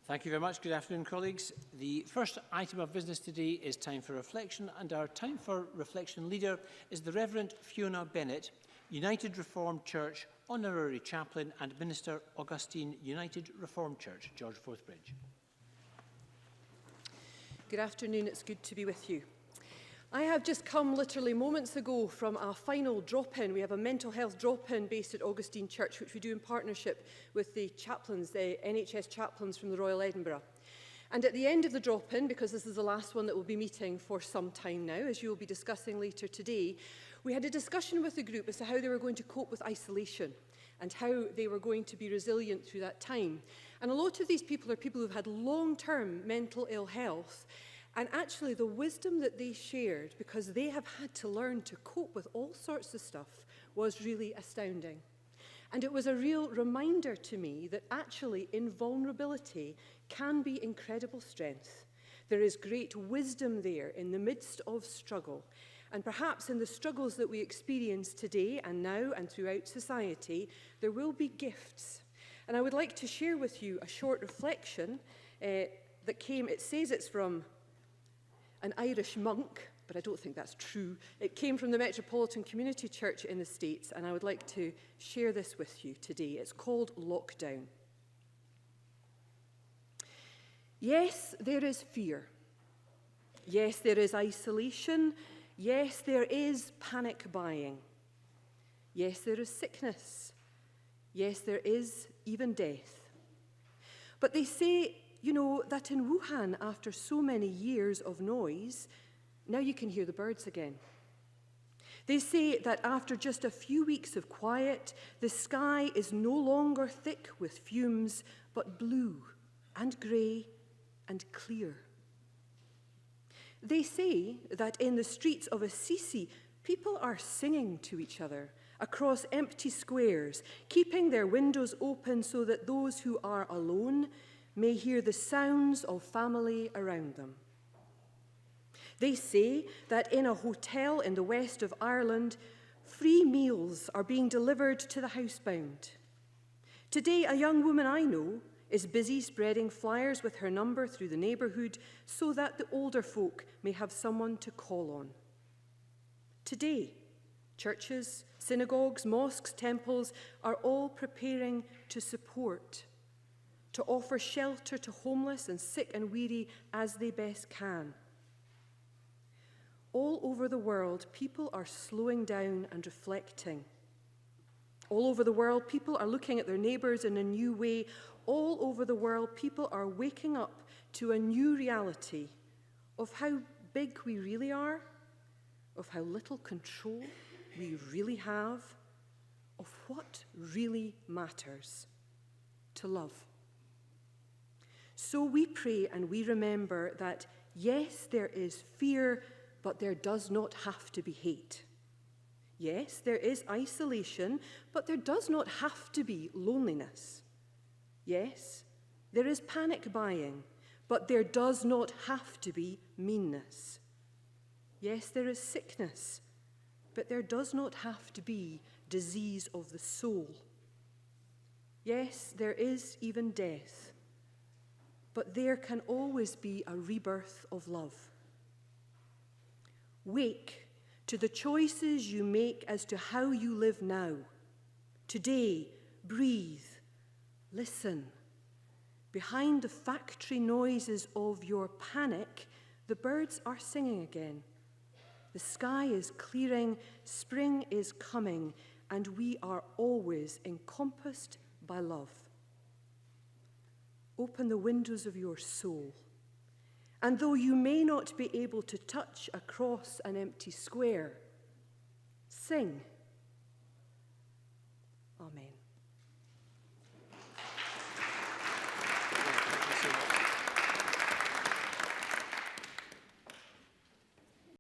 Thank you very much. Good afternoon, colleagues. The first item of business today is time for reflection, and our time for reflection leader is the Reverend Fiona Bennett, United Reformed Church Honorary Chaplain and Minister, Augustine United Reformed Church, George Forthbridge. Good afternoon, it's good to be with you. I have just come literally moments ago from our final drop-in. We have a mental health drop-in based at Augustine Church, which we do in partnership with the chaplains, the NHS chaplains from the Royal Edinburgh. And at the end of the drop-in, because this is the last one that we'll be meeting for some time now, as you will be discussing later today, we had a discussion with the group as to how they were going to cope with isolation and how they were going to be resilient through that time. And a lot of these people are people who've had long-term mental ill health. And actually, the wisdom that they shared, because they have had to learn to cope with all sorts of stuff, was really astounding. And it was a real reminder to me that actually, in vulnerability, can be incredible strength. There is great wisdom there in the midst of struggle. And perhaps in the struggles that we experience today and now and throughout society, there will be gifts. And I would like to share with you a short reflection that came, it says it's from an Irish monk, but I don't think that's true. It came from the Metropolitan Community Church in the States, and I would like to share this with you today. It's called Lockdown. Yes, there is fear. Yes, there is isolation. Yes, there is panic buying. Yes, there is sickness. Yes, there is even death. But they say, you know, that in Wuhan, after so many years of noise, now you can hear the birds again. They say that after just a few weeks of quiet, the sky is no longer thick with fumes, but blue and grey and clear. They say that in the streets of Assisi, people are singing to each other across empty squares, keeping their windows open so that those who are alone may hear the sounds of family around them. They say that in a hotel in the west of Ireland, free meals are being delivered to the housebound. Today, a young woman I know is busy spreading flyers with her number through the neighbourhood so that the older folk may have someone to call on. Today, churches, synagogues, mosques, temples are all preparing to support, to offer shelter to homeless and sick and weary as they best can. All over the world, people are slowing down and reflecting. All over the world, people are looking at their neighbours in a new way. All over the world, people are waking up to a new reality of how big we really are, of how little control we really have, of what really matters: to love. So we pray and we remember that, yes, there is fear, but there does not have to be hate. Yes, there is isolation, but there does not have to be loneliness. Yes, there is panic buying, but there does not have to be meanness. Yes, there is sickness, but there does not have to be disease of the soul. Yes, there is even death, but there can always be a rebirth of love. Wake to the choices you make as to how you live now. Today, breathe, listen. Behind the factory noises of your panic, the birds are singing again. The sky is clearing, spring is coming, and we are always encompassed by love. Open the windows of your soul, and though you may not be able to touch across an empty square, sing. Amen.